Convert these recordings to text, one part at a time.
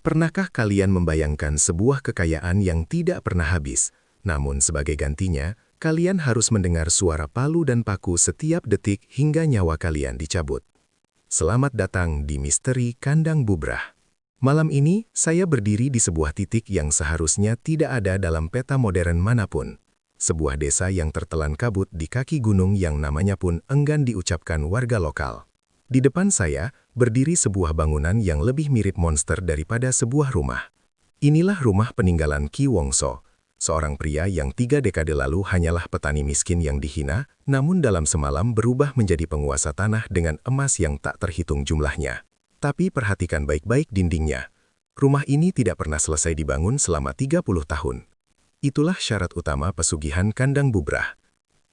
Pernahkah kalian membayangkan sebuah kekayaan yang tidak pernah habis, namun sebagai gantinya, kalian harus mendengar suara palu dan paku setiap detik hingga nyawa kalian dicabut? Selamat datang di Misteri Kandang Bubrah. Malam ini, saya berdiri di sebuah titik yang seharusnya tidak ada dalam peta modern manapun. Sebuah desa yang tertelan kabut di kaki gunung yang namanya pun enggan diucapkan warga lokal. Di depan saya, berdiri sebuah bangunan yang lebih mirip monster daripada sebuah rumah. Inilah rumah peninggalan Ki Wongso, seorang pria yang 3 dekade lalu hanyalah petani miskin yang dihina, namun dalam semalam berubah menjadi penguasa tanah dengan emas yang tak terhitung jumlahnya. Tapi perhatikan baik-baik dindingnya. Rumah ini tidak pernah selesai dibangun selama 30 tahun. Itulah syarat utama pesugihan kandang bubrah.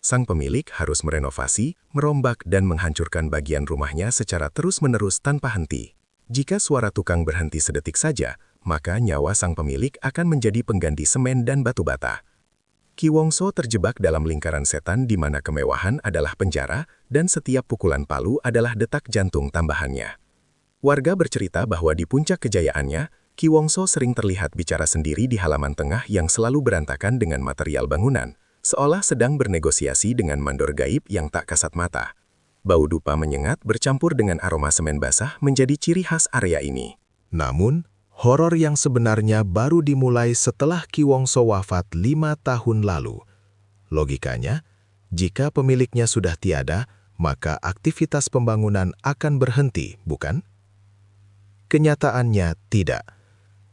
Sang pemilik harus merenovasi, merombak, dan menghancurkan bagian rumahnya secara terus-menerus tanpa henti. Jika suara tukang berhenti sedetik saja, maka nyawa sang pemilik akan menjadi pengganti semen dan batu bata. Ki Wongso terjebak dalam lingkaran setan di mana kemewahan adalah penjara dan setiap pukulan palu adalah detak jantung tambahannya. Warga bercerita bahwa di puncak kejayaannya, Ki Wongso sering terlihat bicara sendiri di halaman tengah yang selalu berantakan dengan material bangunan, seolah sedang bernegosiasi dengan mandor gaib yang tak kasat mata. Bau dupa menyengat bercampur dengan aroma semen basah menjadi ciri khas area ini. Namun, horor yang sebenarnya baru dimulai setelah Ki Wongso wafat 5 tahun lalu. Logikanya, jika pemiliknya sudah tiada, maka aktivitas pembangunan akan berhenti, bukan? Kenyataannya tidak.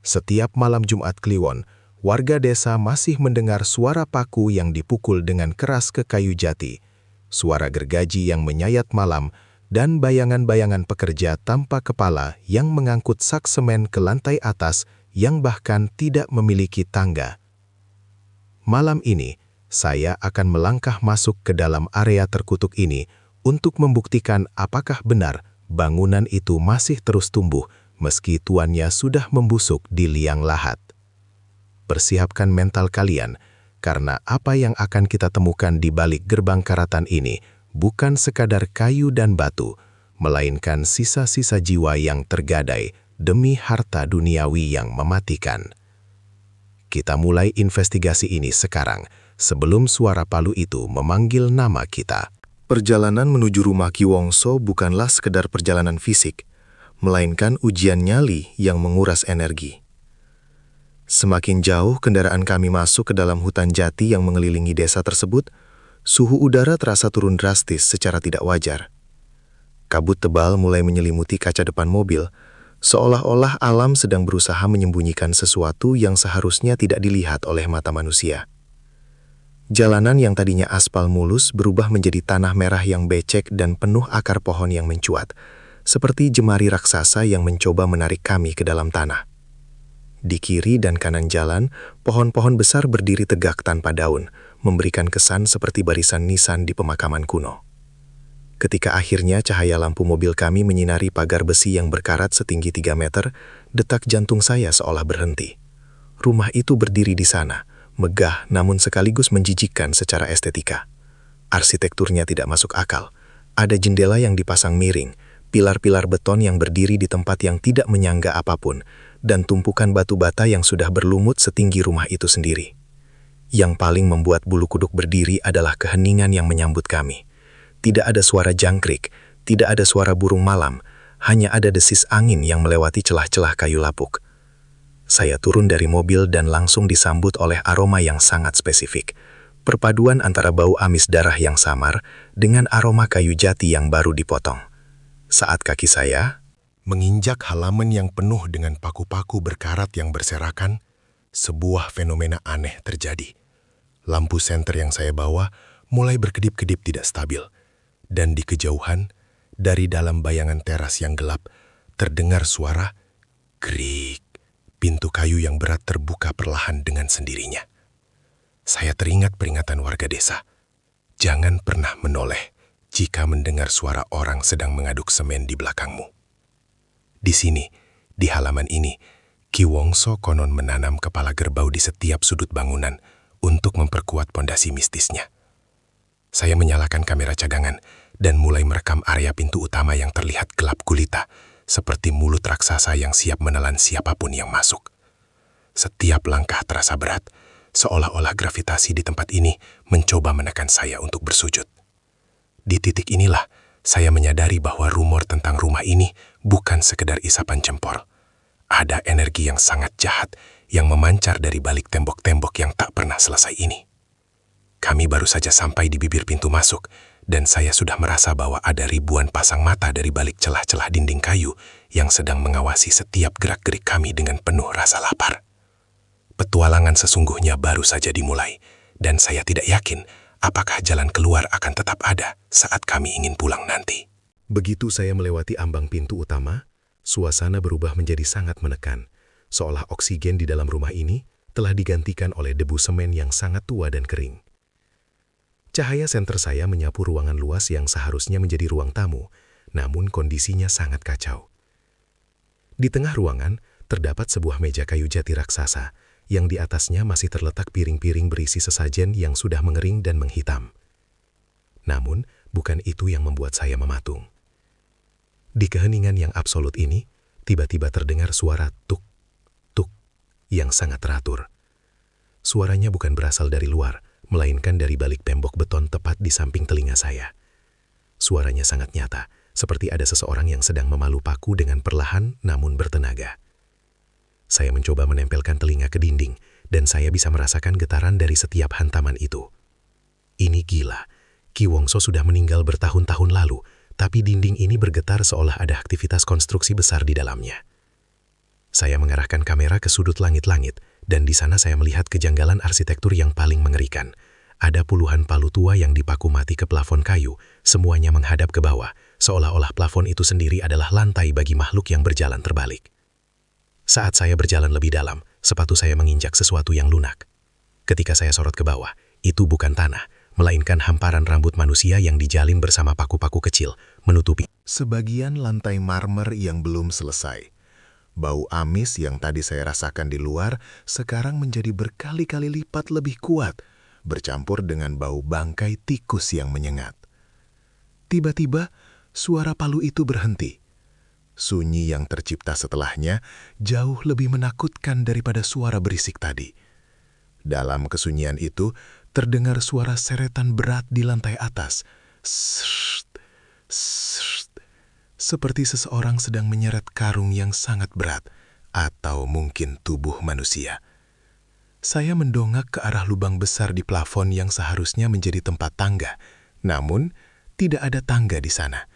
Setiap malam Jumat Kliwon, warga desa masih mendengar suara paku yang dipukul dengan keras ke kayu jati, suara gergaji yang menyayat malam, dan bayangan-bayangan pekerja tanpa kepala yang mengangkut sak semen ke lantai atas yang bahkan tidak memiliki tangga. Malam ini, saya akan melangkah masuk ke dalam area terkutuk ini untuk membuktikan apakah benar bangunan itu masih terus tumbuh meski tuannya sudah membusuk di liang lahat. Persiapkan mental kalian, karena apa yang akan kita temukan di balik gerbang karatan ini bukan sekadar kayu dan batu, melainkan sisa-sisa jiwa yang tergadai demi harta duniawi yang mematikan. Kita mulai investigasi ini sekarang, sebelum suara palu itu memanggil nama kita. Perjalanan menuju rumah Ki Wongso bukanlah sekedar perjalanan fisik, melainkan ujian nyali yang menguras energi. Semakin jauh kendaraan kami masuk ke dalam hutan jati yang mengelilingi desa tersebut, suhu udara terasa turun drastis secara tidak wajar. Kabut tebal mulai menyelimuti kaca depan mobil, seolah-olah alam sedang berusaha menyembunyikan sesuatu yang seharusnya tidak dilihat oleh mata manusia. Jalanan yang tadinya aspal mulus berubah menjadi tanah merah yang becek dan penuh akar pohon yang mencuat, seperti jemari raksasa yang mencoba menarik kami ke dalam tanah. Di kiri dan kanan jalan, pohon-pohon besar berdiri tegak tanpa daun, memberikan kesan seperti barisan nisan di pemakaman kuno. Ketika akhirnya cahaya lampu mobil kami menyinari pagar besi yang berkarat setinggi 3 meter, detak jantung saya seolah berhenti. Rumah itu berdiri di sana, megah namun sekaligus menjijikkan secara estetika. Arsitekturnya tidak masuk akal. Ada jendela yang dipasang miring, pilar-pilar beton yang berdiri di tempat yang tidak menyangga apapun, dan tumpukan batu bata yang sudah berlumut setinggi rumah itu sendiri. Yang paling membuat bulu kuduk berdiri adalah keheningan yang menyambut kami. Tidak ada suara jangkrik, tidak ada suara burung malam, hanya ada desis angin yang melewati celah-celah kayu lapuk. Saya turun dari mobil dan langsung disambut oleh aroma yang sangat spesifik. Perpaduan antara bau amis darah yang samar dengan aroma kayu jati yang baru dipotong. Saat kaki saya menginjak halaman yang penuh dengan paku-paku berkarat yang berserakan, sebuah fenomena aneh terjadi. Lampu senter yang saya bawa mulai berkedip-kedip tidak stabil, dan di kejauhan, dari dalam bayangan teras yang gelap, terdengar suara krik. Pintu kayu yang berat terbuka perlahan dengan sendirinya. Saya teringat peringatan warga desa. Jangan pernah menoleh jika mendengar suara orang sedang mengaduk semen di belakangmu. Di sini, di halaman ini, Ki Wongso konon menanam kepala kerbau di setiap sudut bangunan untuk memperkuat pondasi mistisnya. Saya menyalakan kamera cadangan dan mulai merekam area pintu utama yang terlihat gelap gulita, seperti mulut raksasa yang siap menelan siapapun yang masuk. Setiap langkah terasa berat, seolah-olah gravitasi di tempat ini mencoba menekan saya untuk bersujud. Di titik inilah, saya menyadari bahwa rumor tentang rumah ini bukan sekedar isapan jempol. Ada energi yang sangat jahat yang memancar dari balik tembok-tembok yang tak pernah selesai ini. Kami baru saja sampai di bibir pintu masuk, dan saya sudah merasa bahwa ada ribuan pasang mata dari balik celah-celah dinding kayu yang sedang mengawasi setiap gerak-gerik kami dengan penuh rasa lapar. Petualangan sesungguhnya baru saja dimulai, dan saya tidak yakin apakah jalan keluar akan tetap ada saat kami ingin pulang nanti. Begitu saya melewati ambang pintu utama, suasana berubah menjadi sangat menekan, seolah oksigen di dalam rumah ini telah digantikan oleh debu semen yang sangat tua dan kering. Cahaya senter saya menyapu ruangan luas yang seharusnya menjadi ruang tamu, namun kondisinya sangat kacau. Di tengah ruangan, terdapat sebuah meja kayu jati raksasa, yang di atasnya masih terletak piring-piring berisi sesajen yang sudah mengering dan menghitam. Namun, bukan itu yang membuat saya mematung. Di keheningan yang absolut ini, tiba-tiba terdengar suara tuk-tuk yang sangat teratur. Suaranya bukan berasal dari luar, melainkan dari balik tembok beton tepat di samping telinga saya. Suaranya sangat nyata, seperti ada seseorang yang sedang memalu paku dengan perlahan namun bertenaga. Saya mencoba menempelkan telinga ke dinding, dan saya bisa merasakan getaran dari setiap hantaman itu. Ini gila. Ki Wongso sudah meninggal bertahun-tahun lalu, tapi dinding ini bergetar seolah ada aktivitas konstruksi besar di dalamnya. Saya mengarahkan kamera ke sudut langit-langit, dan di sana saya melihat kejanggalan arsitektur yang paling mengerikan. Ada puluhan palu tua yang dipaku mati ke plafon kayu, semuanya menghadap ke bawah, seolah-olah plafon itu sendiri adalah lantai bagi makhluk yang berjalan terbalik. Saat saya berjalan lebih dalam, sepatu saya menginjak sesuatu yang lunak. Ketika saya sorot ke bawah, itu bukan tanah, melainkan hamparan rambut manusia yang dijalin bersama paku-paku kecil, menutupi sebagian lantai marmer yang belum selesai. Bau amis yang tadi saya rasakan di luar sekarang menjadi berkali-kali lipat lebih kuat, bercampur dengan bau bangkai tikus yang menyengat. Tiba-tiba, suara palu itu berhenti. Sunyi yang tercipta setelahnya jauh lebih menakutkan daripada suara berisik tadi. Dalam kesunyian itu, terdengar suara seretan berat di lantai atas. Srrt, srrt. Seperti seseorang sedang menyeret karung yang sangat berat, atau mungkin tubuh manusia. Saya mendongak ke arah lubang besar di plafon yang seharusnya menjadi tempat tangga, namun tidak ada tangga di sana.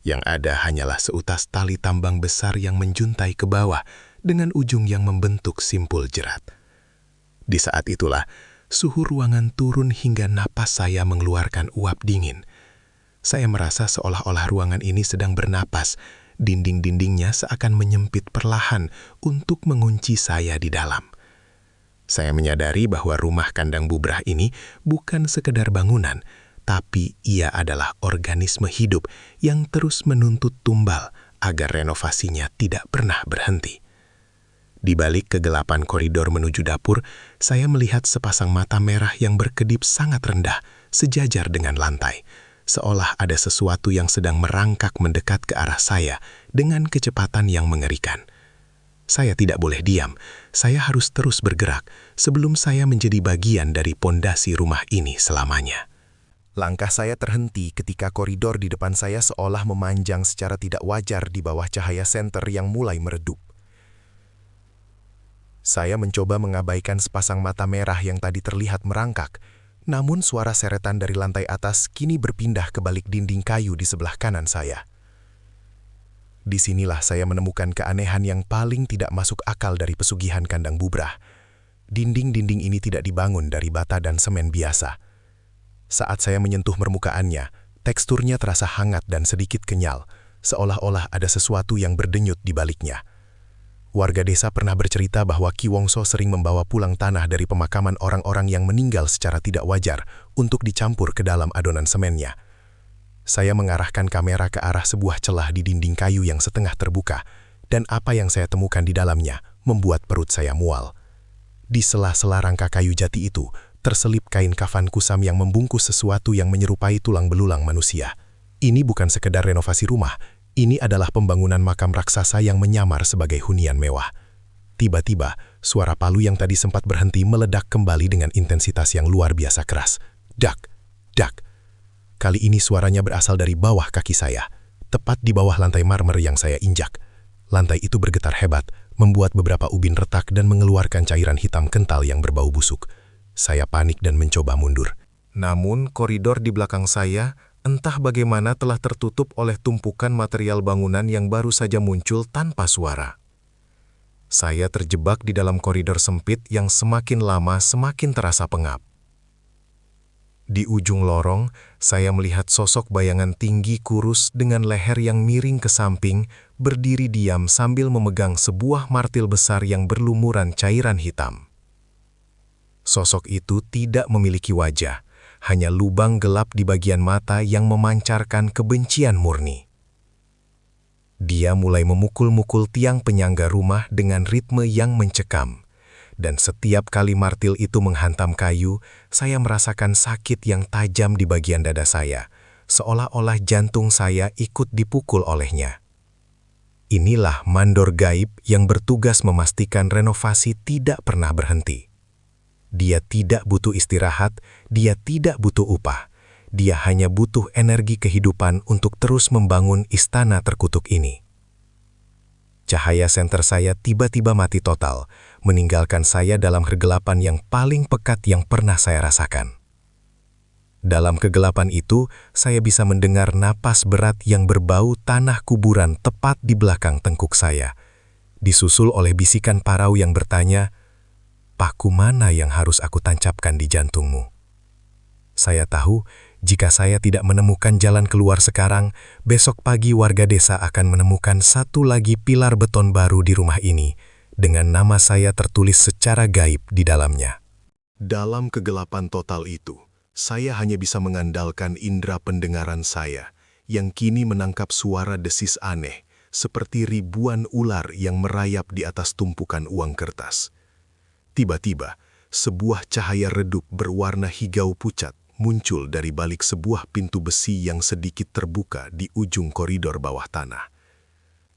Yang ada hanyalah seutas tali tambang besar yang menjuntai ke bawah dengan ujung yang membentuk simpul jerat. Di saat itulah, suhu ruangan turun hingga napas saya mengeluarkan uap dingin. Saya merasa seolah-olah ruangan ini sedang bernapas, dinding-dindingnya seakan menyempit perlahan untuk mengunci saya di dalam. Saya menyadari bahwa rumah kandang bubrah ini bukan sekedar bangunan, tapi ia adalah organisme hidup yang terus menuntut tumbal agar renovasinya tidak pernah berhenti. Di balik kegelapan koridor menuju dapur, saya melihat sepasang mata merah yang berkedip sangat rendah, sejajar dengan lantai. Seolah ada sesuatu yang sedang merangkak mendekat ke arah saya dengan kecepatan yang mengerikan. Saya tidak boleh diam, saya harus terus bergerak sebelum saya menjadi bagian dari pondasi rumah ini selamanya. Langkah saya terhenti ketika koridor di depan saya seolah memanjang secara tidak wajar di bawah cahaya senter yang mulai meredup. Saya mencoba mengabaikan sepasang mata merah yang tadi terlihat merangkak, namun suara seretan dari lantai atas kini berpindah ke balik dinding kayu di sebelah kanan saya. Disinilah saya menemukan keanehan yang paling tidak masuk akal dari pesugihan kandang bubrah. Dinding-dinding ini tidak dibangun dari bata dan semen biasa. Saat saya menyentuh permukaannya, teksturnya terasa hangat dan sedikit kenyal, seolah-olah ada sesuatu yang berdenyut di baliknya. Warga desa pernah bercerita bahwa Ki Wongso sering membawa pulang tanah dari pemakaman orang-orang yang meninggal secara tidak wajar untuk dicampur ke dalam adonan semennya. Saya mengarahkan kamera ke arah sebuah celah di dinding kayu yang setengah terbuka, dan apa yang saya temukan di dalamnya membuat perut saya mual. Di sela-sela rangka kayu jati itu, terselip kain kafan kusam yang membungkus sesuatu yang menyerupai tulang belulang manusia. Ini bukan sekedar renovasi rumah, Ini adalah pembangunan makam raksasa yang menyamar sebagai hunian mewah. Tiba-tiba, suara palu yang tadi sempat berhenti meledak kembali dengan intensitas yang luar biasa keras. Dak, dak. Kali ini suaranya berasal dari bawah kaki saya, tepat di bawah lantai marmer yang saya injak. Lantai itu bergetar hebat, membuat beberapa ubin retak dan mengeluarkan cairan hitam kental yang berbau busuk. Saya panik dan mencoba mundur. Namun, koridor di belakang saya entah bagaimana telah tertutup oleh tumpukan material bangunan yang baru saja muncul tanpa suara. Saya terjebak di dalam koridor sempit yang semakin lama semakin terasa pengap. Di ujung lorong, saya melihat sosok bayangan tinggi kurus dengan leher yang miring ke samping, berdiri diam sambil memegang sebuah martil besar yang berlumuran cairan hitam. Sosok itu tidak memiliki wajah, hanya lubang gelap di bagian mata yang memancarkan kebencian murni. Dia mulai memukul-mukul tiang penyangga rumah dengan ritme yang mencekam. Dan setiap kali martil itu menghantam kayu, saya merasakan sakit yang tajam di bagian dada saya, seolah-olah jantung saya ikut dipukul olehnya. Inilah mandor gaib yang bertugas memastikan renovasi tidak pernah berhenti. Dia tidak butuh istirahat, dia tidak butuh upah. Dia hanya butuh energi kehidupan untuk terus membangun istana terkutuk ini. Cahaya senter saya tiba-tiba mati total, meninggalkan saya dalam kegelapan yang paling pekat yang pernah saya rasakan. Dalam kegelapan itu, saya bisa mendengar napas berat yang berbau tanah kuburan tepat di belakang tengkuk saya, disusul oleh bisikan parau yang bertanya, "Paku mana yang harus aku tancapkan di jantungmu?" Saya tahu, jika saya tidak menemukan jalan keluar sekarang, besok pagi warga desa akan menemukan satu lagi pilar beton baru di rumah ini, dengan nama saya tertulis secara gaib di dalamnya. Dalam kegelapan total itu, saya hanya bisa mengandalkan indera pendengaran saya, yang kini menangkap suara desis aneh, seperti ribuan ular yang merayap di atas tumpukan uang kertas. Tiba-tiba, sebuah cahaya redup berwarna hijau pucat muncul dari balik sebuah pintu besi yang sedikit terbuka di ujung koridor bawah tanah.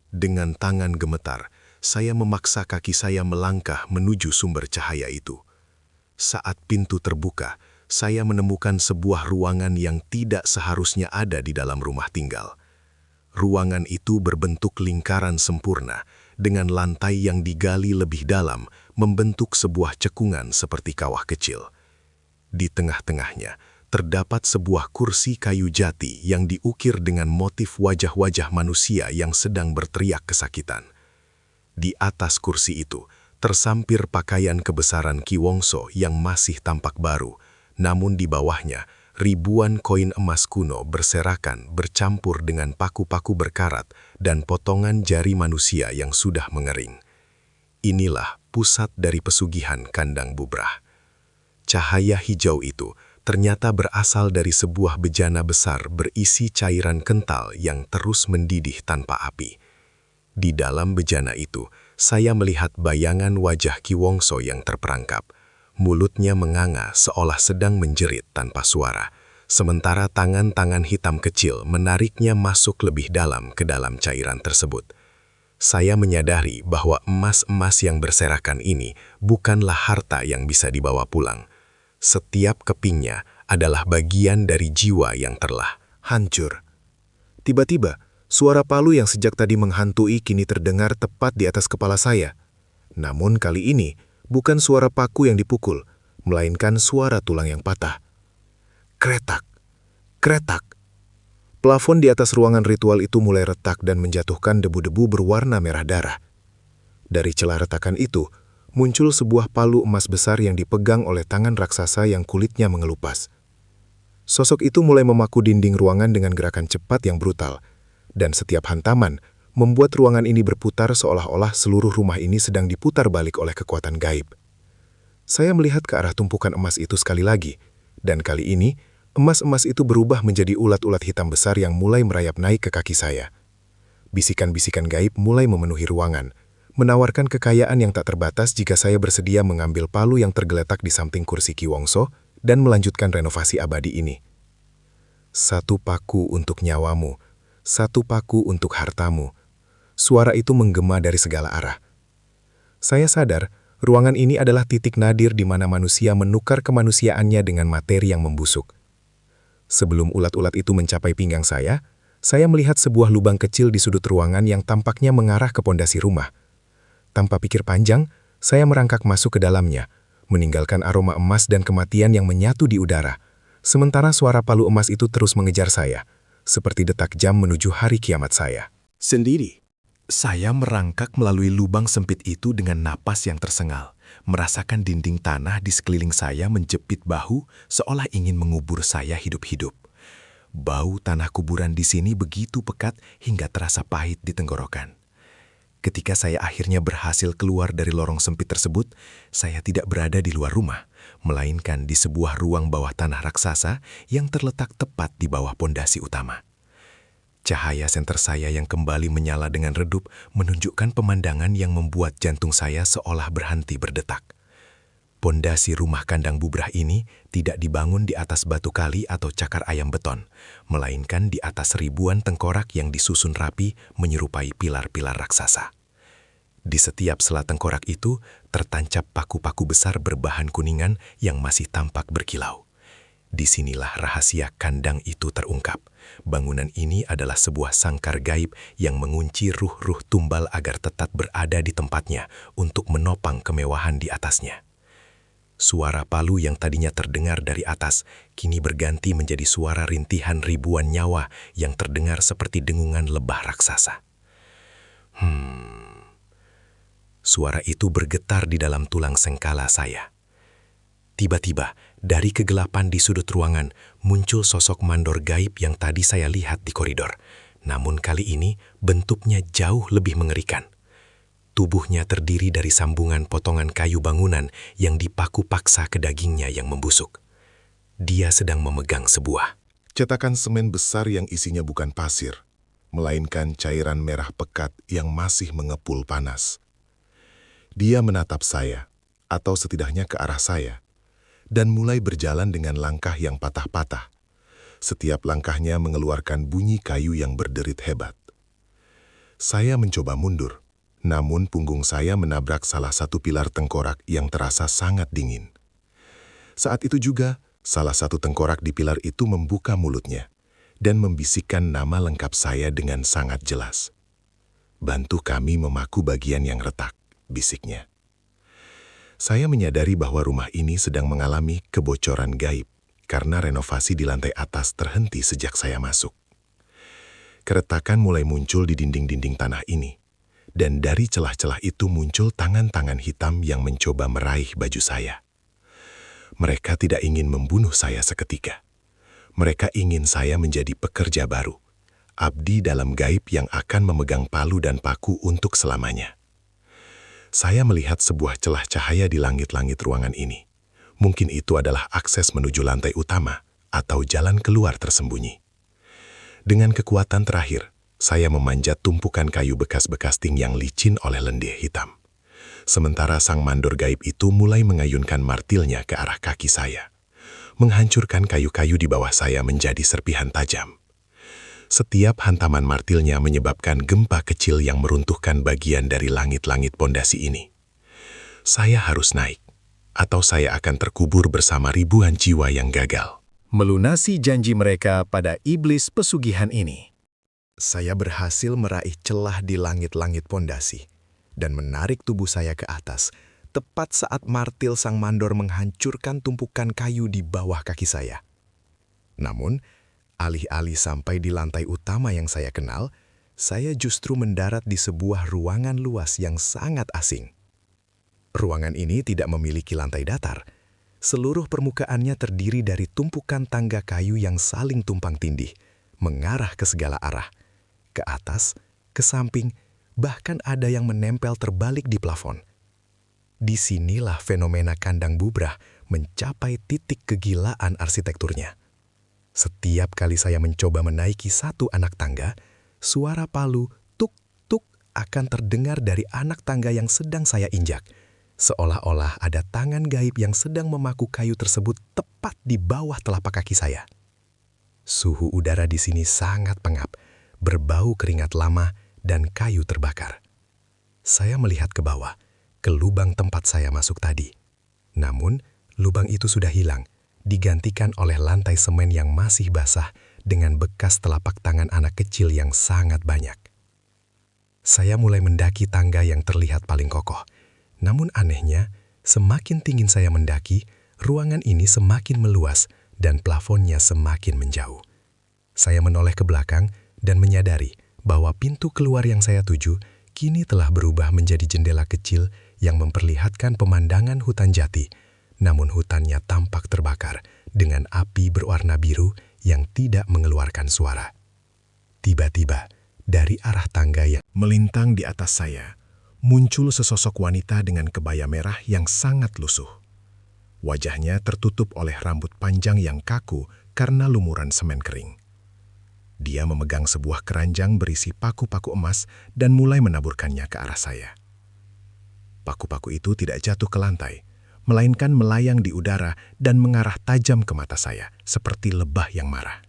Dengan tangan gemetar, saya memaksa kaki saya melangkah menuju sumber cahaya itu. Saat pintu terbuka, saya menemukan sebuah ruangan yang tidak seharusnya ada di dalam rumah tinggal. Ruangan itu berbentuk lingkaran sempurna, dengan lantai yang digali lebih dalam, membentuk sebuah cekungan seperti kawah kecil. Di tengah-tengahnya, terdapat sebuah kursi kayu jati yang diukir dengan motif wajah-wajah manusia yang sedang berteriak kesakitan. Di atas kursi itu, tersampir pakaian kebesaran Ki Wongso yang masih tampak baru, namun di bawahnya, ribuan koin emas kuno berserakan bercampur dengan paku-paku berkarat dan potongan jari manusia yang sudah mengering. Inilah pusat dari pesugihan Kandang Bubrah. Cahaya hijau itu ternyata berasal dari sebuah bejana besar berisi cairan kental yang terus mendidih tanpa api. Di dalam bejana itu, saya melihat bayangan wajah Ki Wongso yang terperangkap. Mulutnya menganga seolah sedang menjerit tanpa suara, sementara tangan-tangan hitam kecil menariknya masuk lebih dalam ke dalam cairan tersebut. Saya menyadari bahwa emas-emas yang berserakan ini bukanlah harta yang bisa dibawa pulang. Setiap kepingnya adalah bagian dari jiwa yang telah hancur. Tiba-tiba, suara palu yang sejak tadi menghantui kini terdengar tepat di atas kepala saya. Namun kali ini, bukan suara paku yang dipukul, melainkan suara tulang yang patah. Kretak, kretak. Plafon di atas ruangan ritual itu mulai retak dan menjatuhkan debu-debu berwarna merah darah. Dari celah retakan itu, muncul sebuah palu emas besar yang dipegang oleh tangan raksasa yang kulitnya mengelupas. Sosok itu mulai memaku dinding ruangan dengan gerakan cepat yang brutal, dan setiap hantaman membuat ruangan ini berputar seolah-olah seluruh rumah ini sedang diputar balik oleh kekuatan gaib. Saya melihat ke arah tumpukan emas itu sekali lagi, dan kali ini emas-emas itu berubah menjadi ulat-ulat hitam besar yang mulai merayap naik ke kaki saya. Bisikan-bisikan gaib mulai memenuhi ruangan, menawarkan kekayaan yang tak terbatas jika saya bersedia mengambil palu yang tergeletak di samping kursi Ki Wongso dan melanjutkan renovasi abadi ini. "Satu paku untuk nyawamu, Satu paku untuk hartamu. Suara itu menggema dari segala arah. Saya sadar, ruangan ini adalah titik nadir di mana manusia menukar kemanusiaannya dengan materi yang membusuk. Sebelum ulat-ulat itu mencapai pinggang saya melihat sebuah lubang kecil di sudut ruangan yang tampaknya mengarah ke pondasi rumah. Tanpa pikir panjang, saya merangkak masuk ke dalamnya, meninggalkan aroma emas dan kematian yang menyatu di udara. Sementara suara palu emas itu terus mengejar saya, seperti detak jam menuju hari kiamat saya. Sendiri, saya merangkak melalui lubang sempit itu dengan napas yang tersengal, merasakan dinding tanah di sekeliling saya menjepit bahu seolah ingin mengubur saya hidup-hidup. Bau tanah kuburan di sini begitu pekat hingga terasa pahit di tenggorokan. Ketika saya akhirnya berhasil keluar dari lorong sempit tersebut, saya tidak berada di luar rumah, melainkan di sebuah ruang bawah tanah raksasa yang terletak tepat di bawah pondasi utama. Cahaya senter saya yang kembali menyala dengan redup menunjukkan pemandangan yang membuat jantung saya seolah berhenti berdetak. Pondasi rumah kandang bubrah ini tidak dibangun di atas batu kali atau cakar ayam beton, melainkan di atas ribuan tengkorak yang disusun rapi menyerupai pilar-pilar raksasa. Di setiap sela tengkorak itu tertancap paku-paku besar berbahan kuningan yang masih tampak berkilau. Disinilah rahasia kandang itu terungkap. Bangunan ini adalah sebuah sangkar gaib yang mengunci ruh-ruh tumbal agar tetap berada di tempatnya untuk menopang kemewahan di atasnya. Suara palu yang tadinya terdengar dari atas, kini berganti menjadi suara rintihan ribuan nyawa yang terdengar seperti dengungan lebah raksasa. Suara itu bergetar di dalam tulang sengkala saya. Tiba-tiba, dari kegelapan di sudut ruangan, muncul sosok mandor gaib yang tadi saya lihat di koridor. Namun kali ini, bentuknya jauh lebih mengerikan. Tubuhnya terdiri dari sambungan potongan kayu bangunan yang dipaku paksa ke dagingnya yang membusuk. Dia sedang memegang sebuah cetakan semen besar yang isinya bukan pasir, melainkan cairan merah pekat yang masih mengepul panas. Dia menatap saya, atau setidaknya ke arah saya, dan mulai berjalan dengan langkah yang patah-patah. Setiap langkahnya mengeluarkan bunyi kayu yang berderit hebat. Saya mencoba mundur. Namun punggung saya menabrak salah satu pilar tengkorak yang terasa sangat dingin. Saat itu juga, salah satu tengkorak di pilar itu membuka mulutnya dan membisikkan nama lengkap saya dengan sangat jelas. "Bantu kami memaku bagian yang retak," bisiknya. Saya menyadari bahwa rumah ini sedang mengalami kebocoran gaib karena renovasi di lantai atas terhenti sejak saya masuk. Keretakan mulai muncul di dinding-dinding tanah ini. Dan dari celah-celah itu muncul tangan-tangan hitam yang mencoba meraih baju saya. Mereka tidak ingin membunuh saya seketika. Mereka ingin saya menjadi pekerja baru, abdi dalam gaib yang akan memegang palu dan paku untuk selamanya. Saya melihat sebuah celah cahaya di langit-langit ruangan ini. Mungkin itu adalah akses menuju lantai utama atau jalan keluar tersembunyi. Dengan kekuatan terakhir, saya memanjat tumpukan kayu bekas-bekas ting yang licin oleh lendir hitam. Sementara sang mandor gaib itu mulai mengayunkan martilnya ke arah kaki saya, menghancurkan kayu-kayu di bawah saya menjadi serpihan tajam. Setiap hantaman martilnya menyebabkan gempa kecil yang meruntuhkan bagian dari langit-langit pondasi ini. Saya harus naik, atau saya akan terkubur bersama ribuan jiwa yang gagal. melunasi janji mereka pada iblis pesugihan ini. Saya berhasil meraih celah di langit-langit pondasi dan menarik tubuh saya ke atas, tepat saat martil sang mandor menghancurkan tumpukan kayu di bawah kaki saya. Namun, alih-alih sampai di lantai utama yang saya kenal, saya justru mendarat di sebuah ruangan luas yang sangat asing. Ruangan ini tidak memiliki lantai datar. Seluruh permukaannya terdiri dari tumpukan tangga kayu yang saling tumpang tindih, mengarah ke segala arah. Ke atas, ke samping, bahkan ada yang menempel terbalik di plafon. Disinilah fenomena kandang bubrah mencapai titik kegilaan arsitekturnya. Setiap kali saya mencoba menaiki satu anak tangga, suara palu tuk-tuk akan terdengar dari anak tangga yang sedang saya injak, seolah-olah ada tangan gaib yang sedang memaku kayu tersebut tepat di bawah telapak kaki saya. Suhu udara di sini sangat pengap, berbau keringat lama dan kayu terbakar. Saya melihat ke bawah, ke lubang tempat saya masuk tadi. Namun, lubang itu sudah hilang, digantikan oleh lantai semen yang masih basah dengan bekas telapak tangan anak kecil yang sangat banyak. Saya mulai mendaki tangga yang terlihat paling kokoh. Namun anehnya, semakin tinggi saya mendaki, ruangan ini semakin meluas dan plafonnya semakin menjauh. Saya menoleh ke belakang dan menyadari bahwa pintu keluar yang saya tuju kini telah berubah menjadi jendela kecil yang memperlihatkan pemandangan hutan jati, namun hutannya tampak terbakar dengan api berwarna biru yang tidak mengeluarkan suara. Tiba-tiba, dari arah tangga yang melintang di atas saya, muncul sesosok wanita dengan kebaya merah yang sangat lusuh. Wajahnya tertutup oleh rambut panjang yang kaku karena lumuran semen kering. Dia memegang sebuah keranjang berisi paku-paku emas dan mulai menaburkannya ke arah saya. Paku-paku itu tidak jatuh ke lantai, melainkan melayang di udara dan mengarah tajam ke mata saya, seperti lebah yang marah.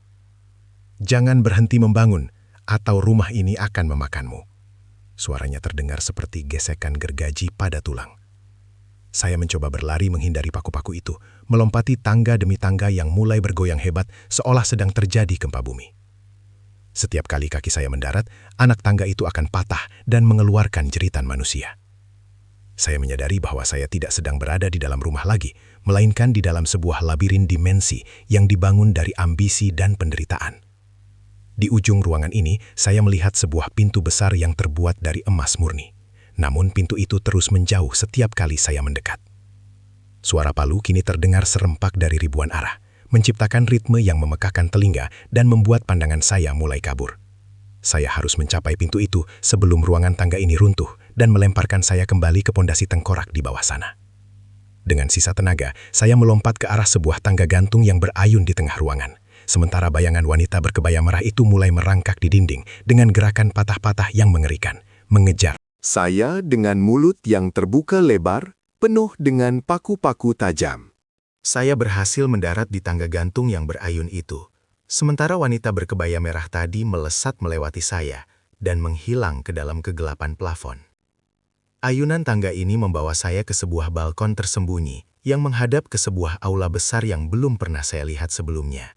"Jangan berhenti membangun, atau rumah ini akan memakanmu." Suaranya terdengar seperti gesekan gergaji pada tulang. Saya mencoba berlari menghindari paku-paku itu, melompati tangga demi tangga yang mulai bergoyang hebat seolah sedang terjadi gempa bumi. Setiap kali kaki saya mendarat, anak tangga itu akan patah dan mengeluarkan jeritan manusia. Saya menyadari bahwa saya tidak sedang berada di dalam rumah lagi, melainkan di dalam sebuah labirin dimensi yang dibangun dari ambisi dan penderitaan. Di ujung ruangan ini, saya melihat sebuah pintu besar yang terbuat dari emas murni. Namun pintu itu terus menjauh setiap kali saya mendekat. Suara palu kini terdengar serempak dari ribuan arah, menciptakan ritme yang memekakkan telinga dan membuat pandangan saya mulai kabur. Saya harus mencapai pintu itu sebelum ruangan tangga ini runtuh dan melemparkan saya kembali ke pondasi tengkorak di bawah sana. Dengan sisa tenaga, saya melompat ke arah sebuah tangga gantung yang berayun di tengah ruangan. Sementara bayangan wanita berkebaya merah itu mulai merangkak di dinding dengan gerakan patah-patah yang mengerikan, mengejar Saya dengan mulut yang terbuka lebar, penuh dengan paku-paku tajam. Saya berhasil mendarat di tangga gantung yang berayun itu. Sementara wanita berkebaya merah tadi melesat melewati saya dan menghilang ke dalam kegelapan plafon. Ayunan tangga ini membawa saya ke sebuah balkon tersembunyi yang menghadap ke sebuah aula besar yang belum pernah saya lihat sebelumnya.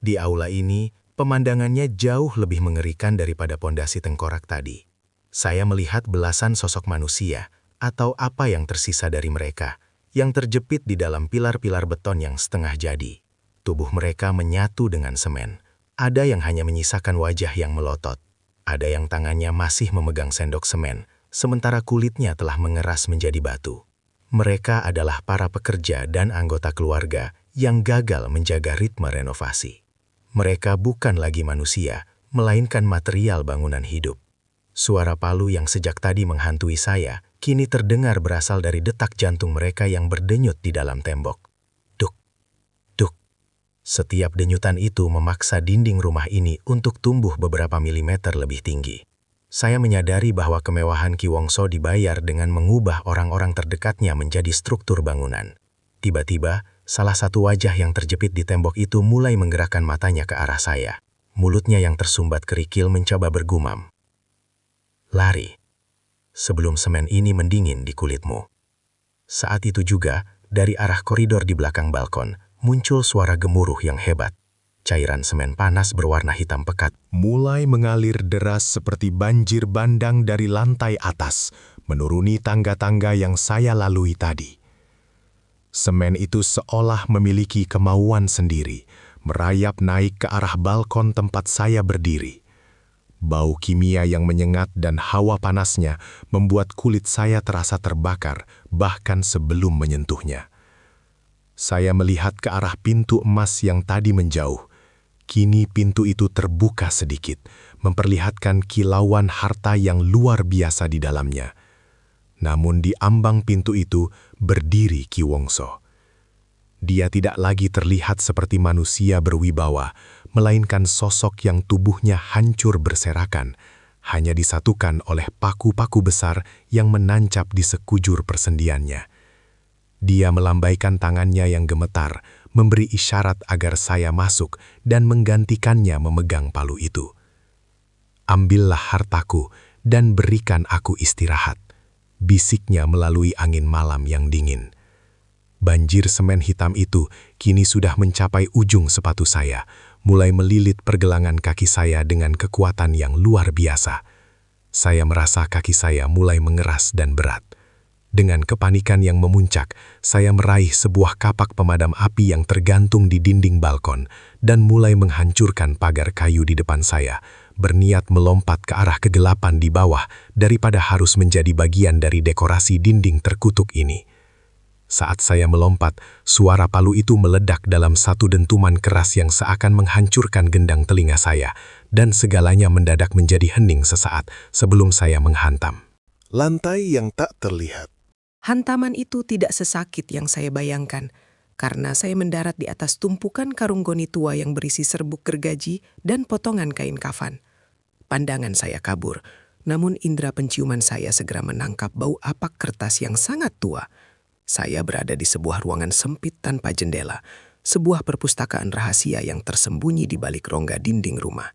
Di aula ini, pemandangannya jauh lebih mengerikan daripada pondasi tengkorak tadi. Saya melihat belasan sosok manusia, atau apa yang tersisa dari mereka, yang terjepit di dalam pilar-pilar beton yang setengah jadi. Tubuh mereka menyatu dengan semen. Ada yang hanya menyisakan wajah yang melotot. Ada yang tangannya masih memegang sendok semen, sementara kulitnya telah mengeras menjadi batu. Mereka adalah para pekerja dan anggota keluarga yang gagal menjaga ritme renovasi. Mereka bukan lagi manusia, melainkan material bangunan hidup. Suara palu yang sejak tadi menghantui saya, kini terdengar berasal dari detak jantung mereka yang berdenyut di dalam tembok. Duk, duk. Setiap denyutan itu memaksa dinding rumah ini untuk tumbuh beberapa milimeter lebih tinggi. Saya menyadari bahwa kemewahan Ki Wongso dibayar dengan mengubah orang-orang terdekatnya menjadi struktur bangunan. Tiba-tiba, salah satu wajah yang terjepit di tembok itu mulai menggerakkan matanya ke arah saya. Mulutnya yang tersumbat kerikil mencoba bergumam. "Lari, sebelum semen ini mendingin di kulitmu." Saat itu juga, dari arah koridor di belakang balkon, muncul suara gemuruh yang hebat. Cairan semen panas berwarna hitam pekat mulai mengalir deras seperti banjir bandang dari lantai atas, menuruni tangga-tangga yang saya lalui tadi. Semen itu seolah memiliki kemauan sendiri, merayap naik ke arah balkon tempat saya berdiri. Bau kimia yang menyengat dan hawa panasnya membuat kulit saya terasa terbakar bahkan sebelum menyentuhnya. Saya melihat ke arah pintu emas yang tadi menjauh. Kini pintu itu terbuka sedikit, memperlihatkan kilauan harta yang luar biasa di dalamnya. Namun di ambang pintu itu berdiri Ki Wongso. Dia tidak lagi terlihat seperti manusia berwibawa, melainkan sosok yang tubuhnya hancur berserakan, hanya disatukan oleh paku-paku besar yang menancap di sekujur persendiannya. Dia melambaikan tangannya yang gemetar, memberi isyarat agar saya masuk dan menggantikannya memegang palu itu. ambillah hartaku dan berikan aku istirahat. Bisiknya melalui angin malam yang dingin. Banjir semen hitam itu kini sudah mencapai ujung sepatu saya, mulai melilit pergelangan kaki saya dengan kekuatan yang luar biasa. Saya merasa kaki saya mulai mengeras dan berat. Dengan kepanikan yang memuncak, saya meraih sebuah kapak pemadam api yang tergantung di dinding balkon dan mulai menghancurkan pagar kayu di depan saya, berniat melompat ke arah kegelapan di bawah daripada harus menjadi bagian dari dekorasi dinding terkutuk ini. Saat saya melompat, suara palu itu meledak dalam satu dentuman keras yang seakan menghancurkan gendang telinga saya, dan segalanya mendadak menjadi hening sesaat sebelum saya menghantam. Lantai yang tak terlihat. Hantaman itu tidak sesakit yang saya bayangkan, karena saya mendarat di atas tumpukan karung goni tua yang berisi serbuk gergaji dan potongan kain kafan. Pandangan saya kabur, namun indera penciuman saya segera menangkap bau apak kertas yang sangat tua. Saya berada di sebuah ruangan sempit tanpa jendela, sebuah perpustakaan rahasia yang tersembunyi di balik rongga dinding rumah.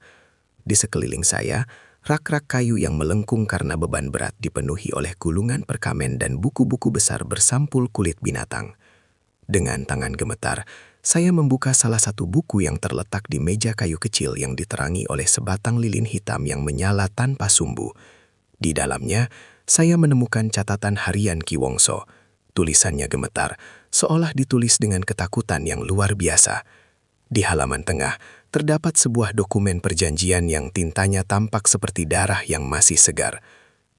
Di sekeliling saya, rak-rak kayu yang melengkung karena beban berat dipenuhi oleh gulungan perkamen dan buku-buku besar bersampul kulit binatang. Dengan tangan gemetar, saya membuka salah satu buku yang terletak di meja kayu kecil yang diterangi oleh sebatang lilin hitam yang menyala tanpa sumbu. Di dalamnya, saya menemukan catatan harian Ki Wongso. Tulisannya gemetar, seolah ditulis dengan ketakutan yang luar biasa. Di halaman tengah, terdapat sebuah dokumen perjanjian yang tintanya tampak seperti darah yang masih segar.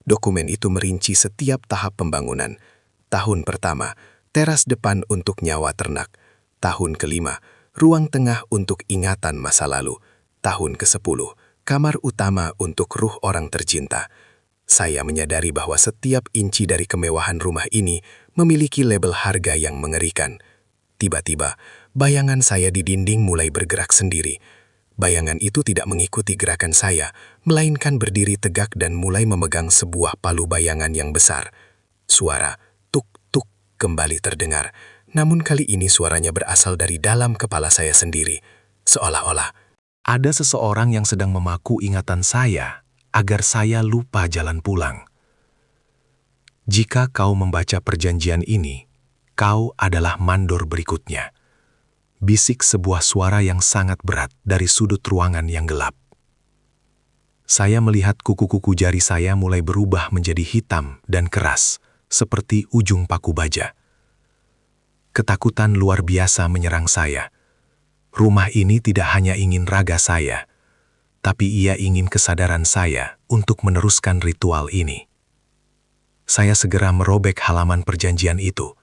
Dokumen itu merinci setiap tahap pembangunan. Tahun pertama, teras depan untuk nyawa ternak. Tahun kelima, ruang tengah untuk ingatan masa lalu. Tahun ke-10, kamar utama untuk ruh orang tercinta. Saya menyadari bahwa setiap inci dari kemewahan rumah ini memiliki label harga yang mengerikan. Tiba-tiba, bayangan saya di dinding mulai bergerak sendiri. Bayangan itu tidak mengikuti gerakan saya, melainkan berdiri tegak dan mulai memegang sebuah palu bayangan yang besar. Suara tuk-tuk kembali terdengar, namun kali ini suaranya berasal dari dalam kepala saya sendiri, seolah-olah Ada seseorang yang sedang memaku ingatan saya agar saya lupa jalan pulang. Jika kau membaca perjanjian ini, kau adalah mandor berikutnya. Bisik sebuah suara yang sangat berat dari sudut ruangan yang gelap. Saya melihat kuku-kuku jari saya mulai berubah menjadi hitam dan keras, seperti ujung paku baja. Ketakutan luar biasa menyerang saya. Rumah ini tidak hanya ingin raga saya, tapi ia ingin kesadaran saya untuk meneruskan ritual ini. Saya segera merobek halaman perjanjian itu,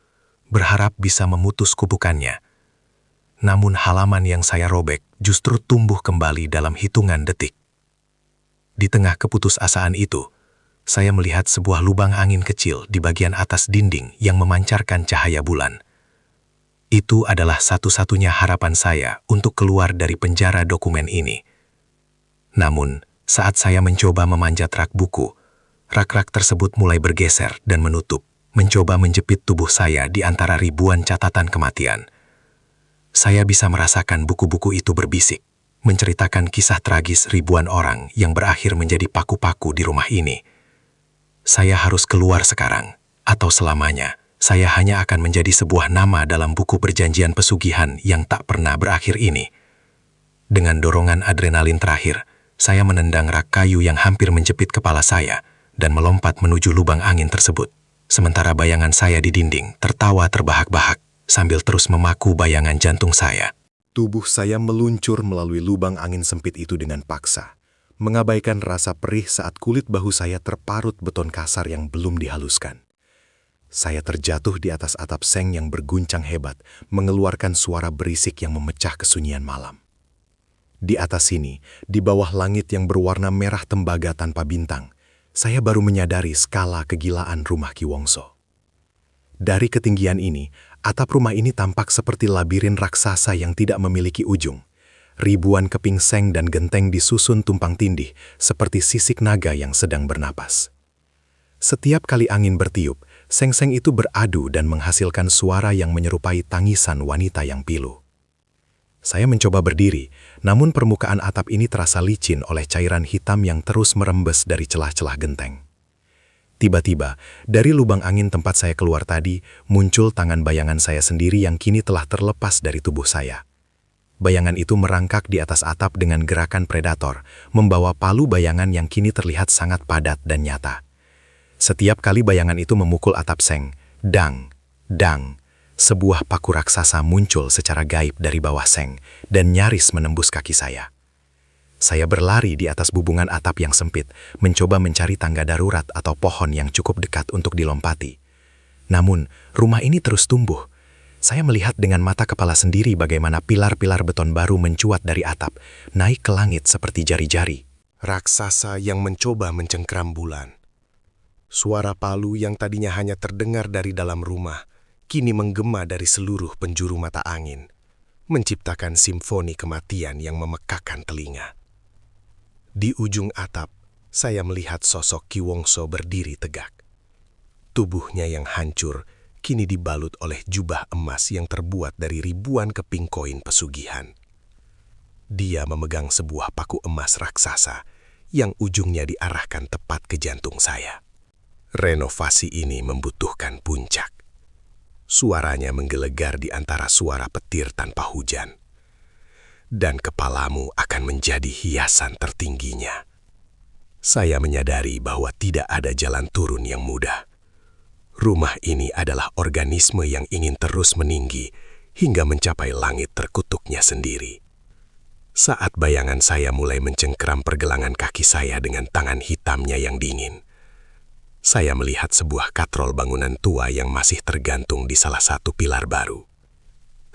berharap bisa memutus kubukannya. Namun halaman yang saya robek justru tumbuh kembali dalam hitungan detik. Di tengah keputusasaan itu, saya melihat sebuah lubang angin kecil di bagian atas dinding yang memancarkan cahaya bulan. Itu adalah satu-satunya harapan saya untuk keluar dari penjara dokumen ini. Namun, saat saya mencoba memanjat rak buku, rak-rak tersebut mulai bergeser dan menutup, mencoba menjepit tubuh saya di antara ribuan catatan kematian. Saya bisa merasakan buku-buku itu berbisik, menceritakan kisah tragis ribuan orang yang berakhir menjadi paku-paku di rumah ini. Saya harus keluar sekarang, atau selamanya, saya hanya akan menjadi sebuah nama dalam buku perjanjian pesugihan yang tak pernah berakhir ini. Dengan dorongan adrenalin terakhir, saya menendang rak kayu yang hampir menjepit kepala saya dan melompat menuju lubang angin tersebut. Sementara bayangan saya di dinding tertawa terbahak-bahak sambil terus memaku bayangan jantung saya. Tubuh saya meluncur melalui lubang angin sempit itu dengan paksa, mengabaikan rasa perih saat kulit bahu saya terparut beton kasar yang belum dihaluskan. Saya terjatuh di atas atap seng yang berguncang hebat, mengeluarkan suara berisik yang memecah kesunyian malam. Di atas sini, di bawah langit yang berwarna merah tembaga tanpa bintang, saya baru menyadari skala kegilaan rumah Ki Wongso. Dari ketinggian ini, atap rumah ini tampak seperti labirin raksasa yang tidak memiliki ujung. Ribuan keping seng dan genteng disusun tumpang tindih, seperti sisik naga yang sedang bernapas. Setiap kali angin bertiup, seng-seng itu beradu dan menghasilkan suara yang menyerupai tangisan wanita yang pilu. Saya mencoba berdiri, namun permukaan atap ini terasa licin oleh cairan hitam yang terus merembes dari celah-celah genteng. Tiba-tiba, dari lubang angin tempat saya keluar tadi, muncul tangan bayangan saya sendiri yang kini telah terlepas dari tubuh saya. Bayangan itu merangkak di atas atap dengan gerakan predator, membawa palu bayangan yang kini terlihat sangat padat dan nyata. Setiap kali bayangan itu memukul atap seng, dang, dang, sebuah paku raksasa muncul secara gaib dari bawah seng dan nyaris menembus kaki saya. Saya berlari di atas bubungan atap yang sempit, mencoba mencari tangga darurat atau pohon yang cukup dekat untuk dilompati. Namun, rumah ini terus tumbuh. Saya melihat dengan mata kepala sendiri bagaimana pilar-pilar beton baru mencuat dari atap, naik ke langit seperti jari-jari. Raksasa yang mencoba mencengkram bulan. Suara palu yang tadinya hanya terdengar dari dalam rumah, kini menggema dari seluruh penjuru mata angin, menciptakan simfoni kematian yang memekakan telinga. Di ujung atap, saya melihat sosok Ki Wongso berdiri tegak. Tubuhnya yang hancur kini dibalut oleh jubah emas yang terbuat dari ribuan keping koin pesugihan. Dia memegang sebuah paku emas raksasa yang ujungnya diarahkan tepat ke jantung saya. Renovasi ini membutuhkan puncak. Suaranya menggelegar di antara suara petir tanpa hujan. Dan kepalamu akan menjadi hiasan tertingginya. Saya menyadari bahwa tidak ada jalan turun yang mudah. Rumah ini adalah organisme yang ingin terus meninggi hingga mencapai langit terkutuknya sendiri. Saat bayangan saya mulai mencengkeram pergelangan kaki saya dengan tangan hitamnya yang dingin, saya melihat sebuah katrol bangunan tua yang masih tergantung di salah satu pilar baru.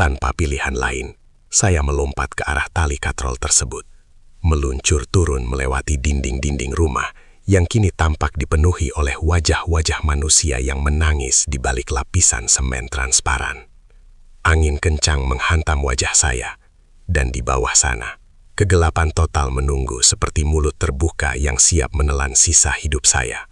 Tanpa pilihan lain, saya melompat ke arah tali katrol tersebut, meluncur turun melewati dinding-dinding rumah yang kini tampak dipenuhi oleh wajah-wajah manusia yang menangis di balik lapisan semen transparan. Angin kencang menghantam wajah saya, dan di bawah sana, kegelapan total menunggu seperti mulut terbuka yang siap menelan sisa hidup saya.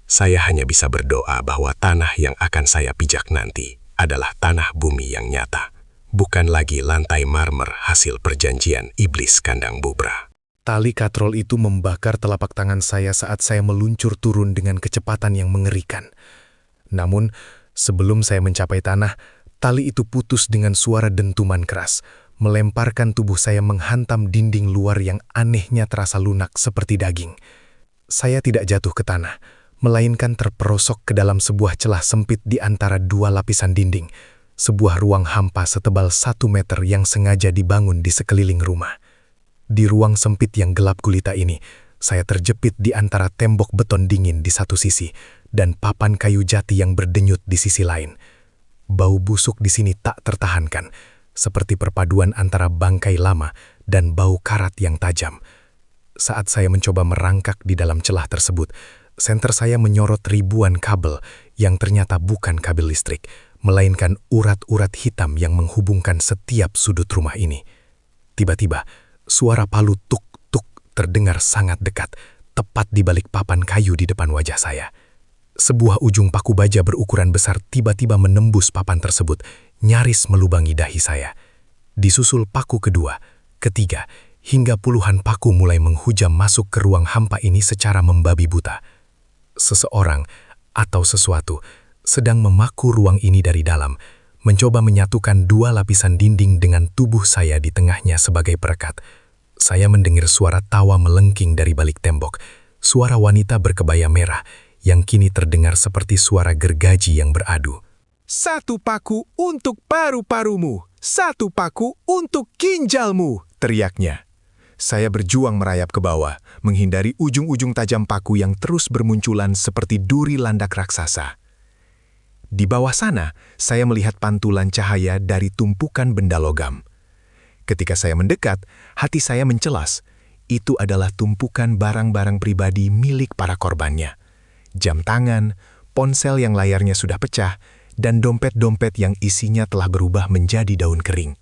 Saya hanya bisa berdoa bahwa tanah yang akan saya pijak nanti adalah tanah bumi yang nyata, bukan lagi lantai marmer hasil perjanjian iblis kandang bubra. Tali katrol itu membakar telapak tangan saya saat saya meluncur turun dengan kecepatan yang mengerikan. Namun, sebelum saya mencapai tanah, tali itu putus dengan suara dentuman keras, melemparkan tubuh saya menghantam dinding luar yang anehnya terasa lunak seperti daging. Saya tidak jatuh ke tanah, melainkan terperosok ke dalam sebuah celah sempit di antara dua lapisan dinding, sebuah ruang hampa setebal 1 meter yang sengaja dibangun di sekeliling rumah. Di ruang sempit yang gelap gulita ini, saya terjepit di antara tembok beton dingin di satu sisi dan papan kayu jati yang berdenyut di sisi lain. Bau busuk di sini tak tertahankan, seperti perpaduan antara bangkai lama dan bau karat yang tajam. Saat saya mencoba merangkak di dalam celah tersebut, senter saya menyorot ribuan kabel yang ternyata bukan kabel listrik, melainkan urat-urat hitam yang menghubungkan setiap sudut rumah ini. Tiba-tiba, suara palu tuk-tuk terdengar sangat dekat, tepat di balik papan kayu di depan wajah saya. Sebuah ujung paku baja berukuran besar tiba-tiba menembus papan tersebut, nyaris melubangi dahi saya. Disusul paku kedua, ketiga, hingga puluhan paku mulai menghujam masuk ke ruang hampa ini secara membabi buta. Seseorang atau sesuatu sedang memaku ruang ini dari dalam, mencoba menyatukan dua lapisan dinding dengan tubuh saya di tengahnya sebagai perekat. Saya mendengar suara tawa melengking dari balik tembok, suara wanita berkebaya merah yang kini terdengar seperti suara gergaji yang beradu. "Satu paku untuk paru-parumu, satu paku untuk ginjalmu," teriaknya. Saya berjuang merayap ke bawah, menghindari ujung-ujung tajam paku yang terus bermunculan seperti duri landak raksasa. Di bawah sana, saya melihat pantulan cahaya dari tumpukan benda logam. Ketika saya mendekat, hati saya mencelas. Itu adalah tumpukan barang-barang pribadi milik para korbannya. Jam tangan, ponsel yang layarnya sudah pecah, dan dompet-dompet yang isinya telah berubah menjadi daun kering.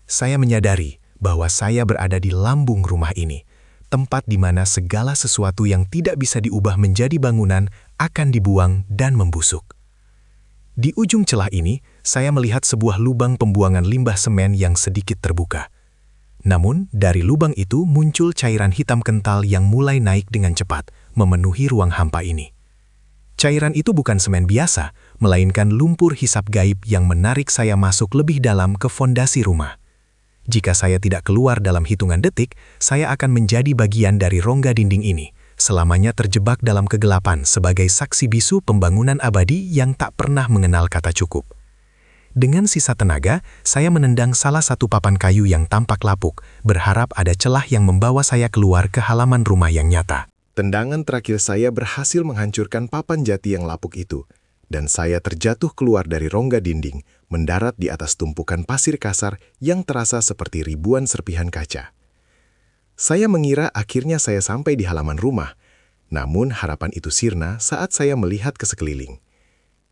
Saya menyadari bahwa saya berada di lambung rumah ini, tempat di mana segala sesuatu yang tidak bisa diubah menjadi bangunan akan dibuang dan membusuk. Di ujung celah ini, saya melihat sebuah lubang pembuangan limbah semen yang sedikit terbuka. Namun, dari lubang itu muncul cairan hitam kental yang mulai naik dengan cepat, memenuhi ruang hampa ini. Cairan itu bukan semen biasa, melainkan lumpur hisap gaib yang menarik saya masuk lebih dalam ke fondasi rumah. Jika saya tidak keluar dalam hitungan detik, saya akan menjadi bagian dari rongga dinding ini, selamanya terjebak dalam kegelapan sebagai saksi bisu pembangunan abadi yang tak pernah mengenal kata cukup. Dengan sisa tenaga, saya menendang salah satu papan kayu yang tampak lapuk, berharap ada celah yang membawa saya keluar ke halaman rumah yang nyata. Tendangan terakhir saya berhasil menghancurkan papan jati yang lapuk itu, dan saya terjatuh keluar dari rongga dinding, mendarat di atas tumpukan pasir kasar yang terasa seperti ribuan serpihan kaca. Saya mengira akhirnya saya sampai di halaman rumah, namun harapan itu sirna saat saya melihat ke sekeliling.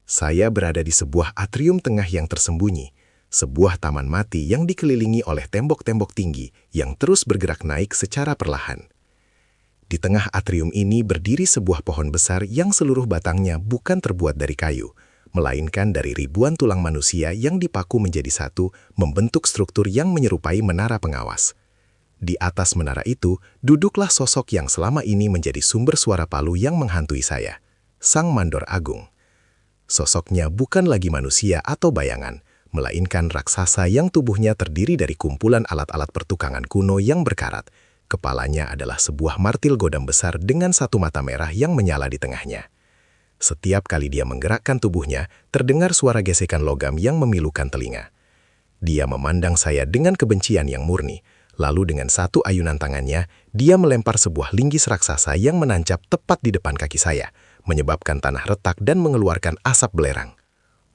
Saya berada di sebuah atrium tengah yang tersembunyi, sebuah taman mati yang dikelilingi oleh tembok-tembok tinggi yang terus bergerak naik secara perlahan. Di tengah atrium ini berdiri sebuah pohon besar yang seluruh batangnya bukan terbuat dari kayu, melainkan dari ribuan tulang manusia yang dipaku menjadi satu, membentuk struktur yang menyerupai menara pengawas. Di atas menara itu, duduklah sosok yang selama ini menjadi sumber suara palu yang menghantui saya, Sang Mandor Agung. Sosoknya bukan lagi manusia atau bayangan, melainkan raksasa yang tubuhnya terdiri dari kumpulan alat-alat pertukangan kuno yang berkarat. Kepalanya adalah sebuah martil godam besar dengan satu mata merah yang menyala di tengahnya. Setiap kali dia menggerakkan tubuhnya, terdengar suara gesekan logam yang memilukan telinga. Dia memandang saya dengan kebencian yang murni, lalu dengan satu ayunan tangannya, dia melempar sebuah linggis raksasa yang menancap tepat di depan kaki saya, menyebabkan tanah retak dan mengeluarkan asap belerang.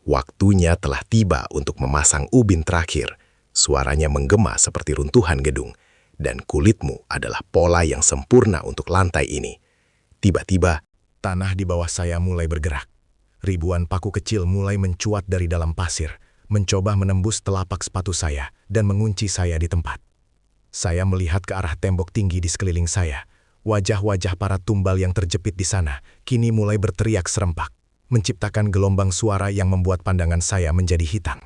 Waktunya telah tiba untuk memasang ubin terakhir. Suaranya menggema seperti runtuhan gedung. Dan kulitmu adalah pola yang sempurna untuk lantai ini. Tiba-tiba, tanah di bawah saya mulai bergerak. Ribuan paku kecil mulai mencuat dari dalam pasir, mencoba menembus telapak sepatu saya dan mengunci saya di tempat. Saya melihat ke arah tembok tinggi di sekeliling saya. Wajah-wajah para tumbal yang terjepit di sana kini mulai berteriak serempak, menciptakan gelombang suara yang membuat pandangan saya menjadi hitam.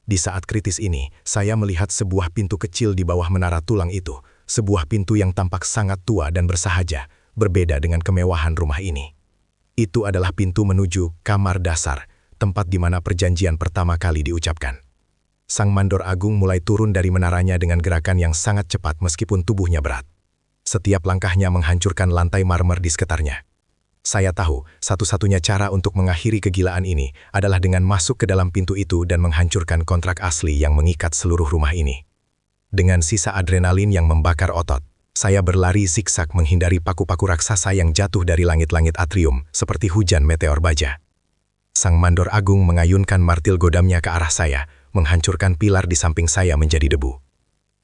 Di saat kritis ini, saya melihat sebuah pintu kecil di bawah menara tulang itu, sebuah pintu yang tampak sangat tua dan bersahaja, berbeda dengan kemewahan rumah ini. Itu adalah pintu menuju kamar dasar, tempat di mana perjanjian pertama kali diucapkan. Sang Mandor Agung mulai turun dari menaranya dengan gerakan yang sangat cepat meskipun tubuhnya berat. Setiap langkahnya menghancurkan lantai marmer di sekitarnya. Saya tahu, satu-satunya cara untuk mengakhiri kegilaan ini adalah dengan masuk ke dalam pintu itu dan menghancurkan kontrak asli yang mengikat seluruh rumah ini. Dengan sisa adrenalin yang membakar otot, saya berlari zigzag menghindari paku-paku raksasa yang jatuh dari langit-langit atrium seperti hujan meteor baja. Sang Mandor Agung mengayunkan martil godamnya ke arah saya, menghancurkan pilar di samping saya menjadi debu.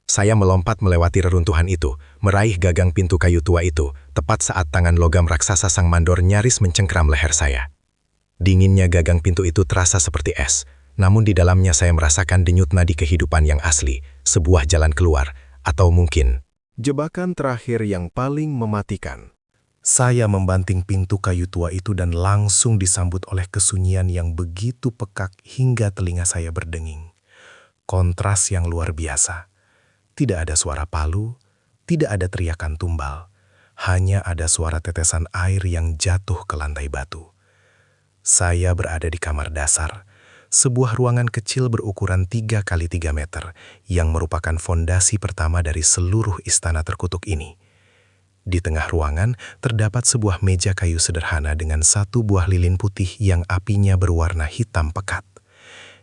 Saya melompat melewati reruntuhan itu, meraih gagang pintu kayu tua itu, tepat saat tangan logam raksasa Sang Mandor nyaris mencengkram leher saya. Dinginnya gagang pintu itu terasa seperti es, namun di dalamnya saya merasakan denyut nadi kehidupan yang asli, sebuah jalan keluar, atau mungkin jebakan terakhir yang paling mematikan. Saya membanting pintu kayu tua itu dan langsung disambut oleh kesunyian yang begitu pekak hingga telinga saya berdenging. Kontras yang luar biasa. Tidak ada suara palu, tidak ada teriakan tumbal, hanya ada suara tetesan air yang jatuh ke lantai batu. Saya berada di kamar dasar, sebuah ruangan kecil berukuran 3 x 3 meter yang merupakan fondasi pertama dari seluruh istana terkutuk ini. Di tengah ruangan terdapat sebuah meja kayu sederhana dengan satu buah lilin putih yang apinya berwarna hitam pekat.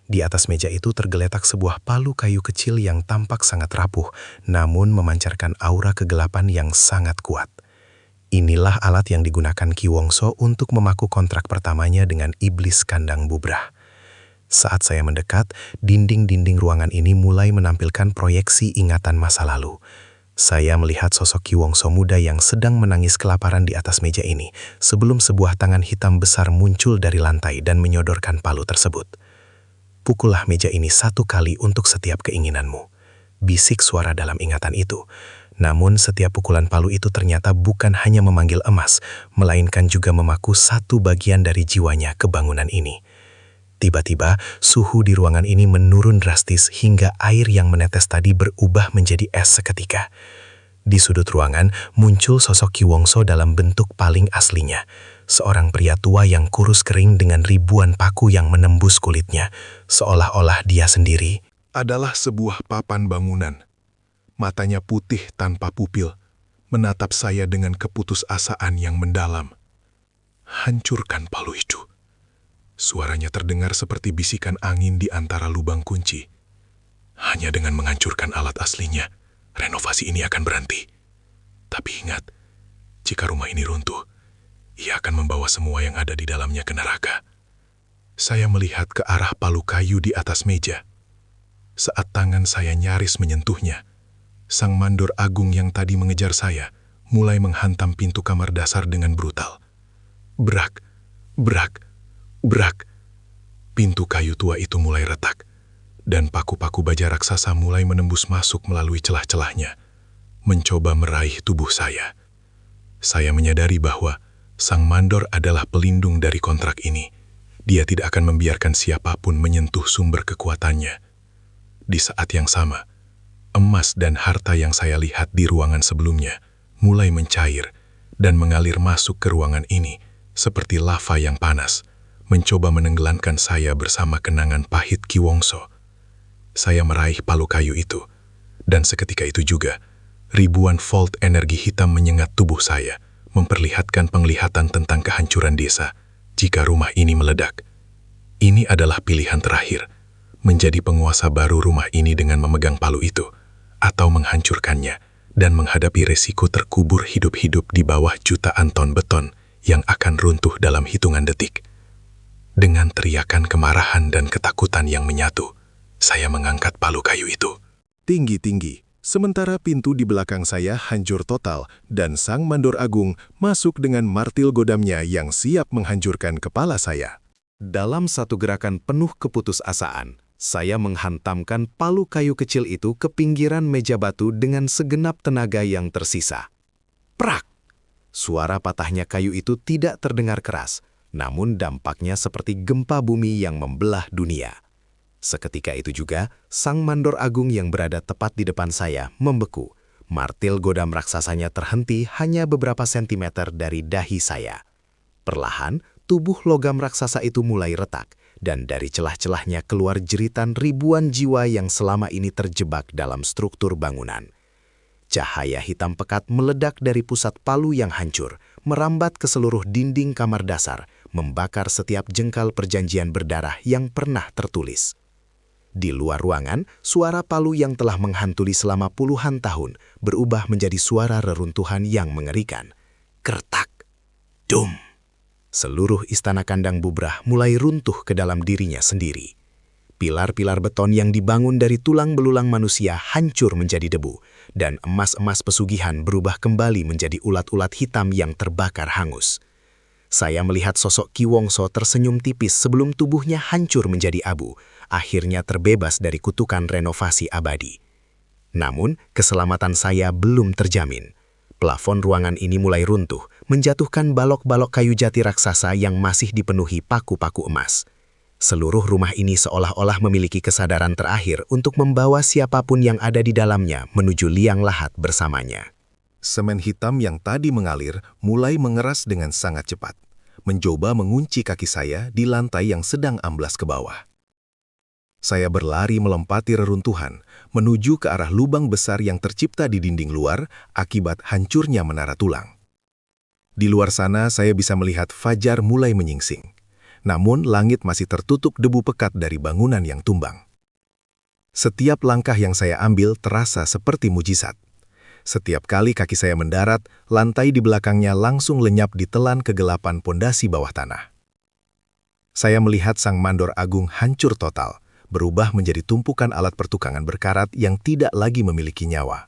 Di atas meja itu tergeletak sebuah palu kayu kecil yang tampak sangat rapuh, namun memancarkan aura kegelapan yang sangat kuat. Inilah alat yang digunakan Ki Wongso untuk memaku kontrak pertamanya dengan iblis kandang bubrah. Saat saya mendekat, dinding-dinding ruangan ini mulai menampilkan proyeksi ingatan masa lalu. Saya melihat sosok Ki Wongso muda yang sedang menangis kelaparan di atas meja ini, sebelum sebuah tangan hitam besar muncul dari lantai dan menyodorkan palu tersebut. Pukullah meja ini 1 kali untuk setiap keinginanmu, bisik suara dalam ingatan itu. Namun setiap pukulan palu itu ternyata bukan hanya memanggil emas, melainkan juga memaku satu bagian dari jiwanya ke bangunan ini. Tiba-tiba, suhu di ruangan ini menurun drastis hingga air yang menetes tadi berubah menjadi es seketika. Di sudut ruangan, muncul sosok Ki Wongso dalam bentuk paling aslinya. Seorang pria tua yang kurus kering dengan ribuan paku yang menembus kulitnya, seolah-olah dia sendiri Adalah sebuah papan bangunan. Matanya putih tanpa pupil, menatap saya dengan keputusasaan yang mendalam. Hancurkan palu itu. Suaranya terdengar seperti bisikan angin di antara lubang kunci. Hanya dengan menghancurkan alat aslinya, renovasi ini akan berhenti. Tapi ingat, jika rumah ini runtuh, ia akan membawa semua yang ada di dalamnya ke neraka. Saya melihat ke arah palu kayu di atas meja. Saat tangan saya nyaris menyentuhnya, Sang Mandor Agung yang tadi mengejar saya mulai menghantam pintu kamar dasar dengan brutal. Brak, brak, brak. Pintu kayu tua itu mulai retak, dan paku-paku baja raksasa mulai menembus masuk melalui celah-celahnya, mencoba meraih tubuh saya. Saya menyadari bahwa Sang Mandor adalah pelindung dari kontrak ini. Dia tidak akan membiarkan siapapun menyentuh sumber kekuatannya. Di saat yang sama, emas dan harta yang saya lihat di ruangan sebelumnya mulai mencair dan mengalir masuk ke ruangan ini seperti lava yang panas, mencoba menenggelamkan saya bersama kenangan pahit Ki Wongso. Saya meraih palu kayu itu, dan seketika itu juga, ribuan volt energi hitam menyengat tubuh saya, memperlihatkan penglihatan tentang kehancuran desa jika rumah ini meledak. Ini adalah pilihan terakhir, menjadi penguasa baru rumah ini dengan memegang palu itu, atau menghancurkannya dan menghadapi resiko terkubur hidup-hidup di bawah jutaan ton beton yang akan runtuh dalam hitungan detik. Dengan teriakan kemarahan dan ketakutan yang menyatu, saya mengangkat palu kayu itu. Tinggi-tinggi, sementara pintu di belakang saya hancur total dan Sang Mandor Agung masuk dengan martil godamnya yang siap menghancurkan kepala saya. Dalam satu gerakan penuh keputusasaan, saya menghantamkan palu kayu kecil itu ke pinggiran meja batu dengan segenap tenaga yang tersisa. Prak! Suara patahnya kayu itu tidak terdengar keras, namun dampaknya seperti gempa bumi yang membelah dunia. Seketika itu juga, Sang Mandor Agung yang berada tepat di depan saya membeku. Martil godam raksasanya terhenti hanya beberapa sentimeter dari dahi saya. Perlahan, tubuh logam raksasa itu mulai retak, dan dari celah-celahnya keluar jeritan ribuan jiwa yang selama ini terjebak dalam struktur bangunan. Cahaya hitam pekat meledak dari pusat palu yang hancur, merambat ke seluruh dinding kamar dasar, membakar setiap jengkal perjanjian berdarah yang pernah tertulis. Di luar ruangan, suara palu yang telah menghantui selama puluhan tahun berubah menjadi suara reruntuhan yang mengerikan. Kertak! Dum! Seluruh istana kandang bubrah mulai runtuh ke dalam dirinya sendiri. Pilar-pilar beton yang dibangun dari tulang belulang manusia hancur menjadi debu, dan emas-emas pesugihan berubah kembali menjadi ulat-ulat hitam yang terbakar hangus. Saya melihat sosok Ki Wongso tersenyum tipis sebelum tubuhnya hancur menjadi abu, akhirnya terbebas dari kutukan renovasi abadi. Namun, keselamatan saya belum terjamin. Plafon ruangan ini mulai runtuh, menjatuhkan balok-balok kayu jati raksasa yang masih dipenuhi paku-paku emas. Seluruh rumah ini seolah-olah memiliki kesadaran terakhir untuk membawa siapapun yang ada di dalamnya menuju liang lahat bersamanya. Semen hitam yang tadi mengalir mulai mengeras dengan sangat cepat, mencoba mengunci kaki saya di lantai yang sedang amblas ke bawah. Saya berlari melompati reruntuhan, menuju ke arah lubang besar yang tercipta di dinding luar akibat hancurnya menara tulang. Di luar sana saya bisa melihat fajar mulai menyingsing. Namun langit masih tertutup debu pekat dari bangunan yang tumbang. Setiap langkah yang saya ambil terasa seperti mujizat. Setiap kali kaki saya mendarat, lantai di belakangnya langsung lenyap ditelan kegelapan pondasi bawah tanah. Saya melihat Sang Mandor Agung hancur total, berubah menjadi tumpukan alat pertukangan berkarat yang tidak lagi memiliki nyawa.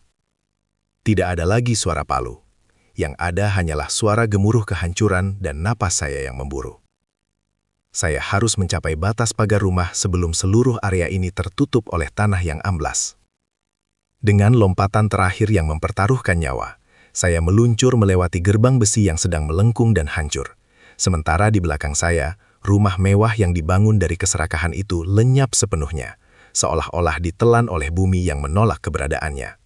Tidak ada lagi suara palu. Yang ada hanyalah suara gemuruh kehancuran dan napas saya yang memburu. Saya harus mencapai batas pagar rumah sebelum seluruh area ini tertutup oleh tanah yang amblas. Dengan lompatan terakhir yang mempertaruhkan nyawa, saya meluncur melewati gerbang besi yang sedang melengkung dan hancur. Sementara di belakang saya, rumah mewah yang dibangun dari keserakahan itu lenyap sepenuhnya, seolah-olah ditelan oleh bumi yang menolak keberadaannya.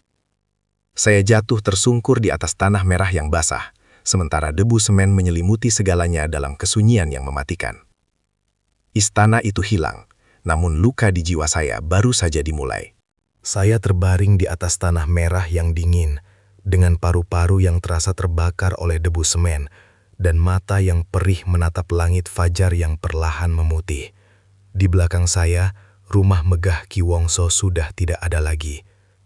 Saya jatuh tersungkur di atas tanah merah yang basah, sementara debu semen menyelimuti segalanya dalam kesunyian yang mematikan. Istana itu hilang, namun luka di jiwa saya baru saja dimulai. Saya terbaring di atas tanah merah yang dingin, dengan paru-paru yang terasa terbakar oleh debu semen, dan mata yang perih menatap langit fajar yang perlahan memutih. Di belakang saya, rumah megah Ki Wongso sudah tidak ada lagi.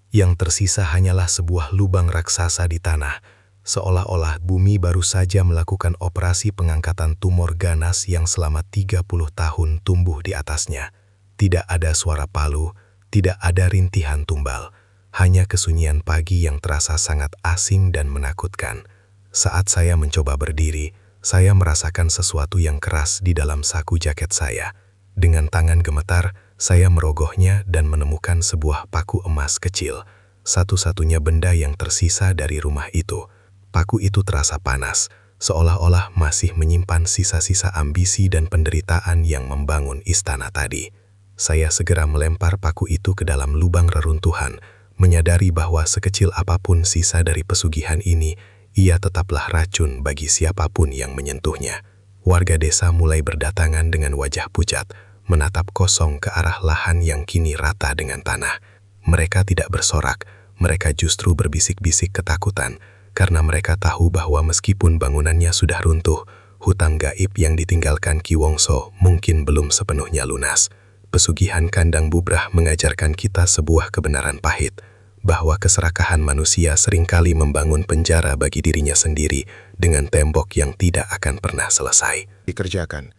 Yang tersisa hanyalah sebuah lubang raksasa di tanah, seolah-olah bumi baru saja melakukan operasi pengangkatan tumor ganas yang selama 30 tahun tumbuh di atasnya. Tidak ada suara palu, tidak ada rintihan tumbal, hanya kesunyian pagi yang terasa sangat asing dan menakutkan. Saat saya mencoba berdiri, saya merasakan sesuatu yang keras di dalam saku jaket saya. Dengan tangan gemetar, saya merogohnya dan menemukan sebuah paku emas kecil, satu-satunya benda yang tersisa dari rumah itu. Paku itu terasa panas, seolah-olah masih menyimpan sisa-sisa ambisi dan penderitaan yang membangun istana tadi. Saya segera melempar paku itu ke dalam lubang reruntuhan, menyadari bahwa sekecil apapun sisa dari pesugihan ini, ia tetaplah racun bagi siapapun yang menyentuhnya. Warga desa mulai berdatangan dengan wajah pucat, menatap kosong ke arah lahan yang kini rata dengan tanah. Mereka tidak bersorak, mereka justru berbisik-bisik ketakutan, karena mereka tahu bahwa meskipun bangunannya sudah runtuh, hutang gaib yang ditinggalkan Ki Wongso mungkin belum sepenuhnya lunas. Pesugihan kandang bubrah mengajarkan kita sebuah kebenaran pahit, bahwa keserakahan manusia seringkali membangun penjara bagi dirinya sendiri dengan tembok yang tidak akan pernah selesai. Dikerjakan.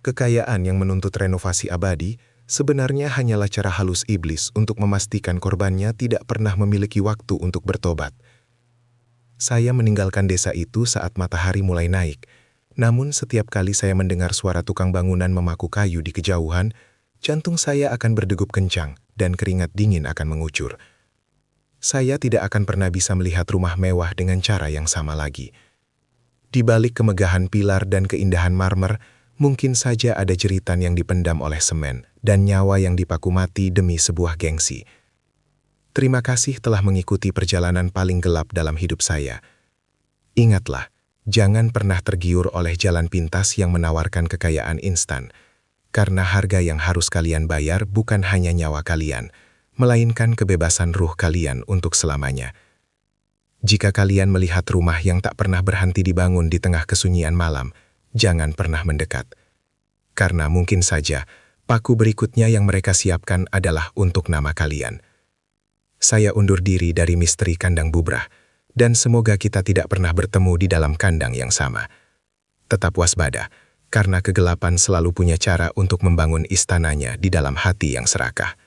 Kekayaan yang menuntut renovasi abadi sebenarnya hanyalah cara halus iblis untuk memastikan korbannya tidak pernah memiliki waktu untuk bertobat. Saya meninggalkan desa itu saat matahari mulai naik, namun setiap kali saya mendengar suara tukang bangunan memaku kayu di kejauhan, jantung saya akan berdegup kencang dan keringat dingin akan mengucur. Saya tidak akan pernah bisa melihat rumah mewah dengan cara yang sama lagi. Di balik kemegahan pilar dan keindahan marmer, mungkin saja ada jeritan yang dipendam oleh semen dan nyawa yang dipaku mati demi sebuah gengsi. Terima kasih telah mengikuti perjalanan paling gelap dalam hidup saya. Ingatlah, jangan pernah tergiur oleh jalan pintas yang menawarkan kekayaan instan, karena harga yang harus kalian bayar bukan hanya nyawa kalian, melainkan kebebasan ruh kalian untuk selamanya. Jika kalian melihat rumah yang tak pernah berhenti dibangun di tengah kesunyian malam, jangan pernah mendekat. Karena mungkin saja, paku berikutnya yang mereka siapkan adalah untuk nama kalian. Saya undur diri dari misteri kandang bubrah, dan semoga kita tidak pernah bertemu di dalam kandang yang sama. Tetap waspada, karena kegelapan selalu punya cara untuk membangun istananya di dalam hati yang serakah.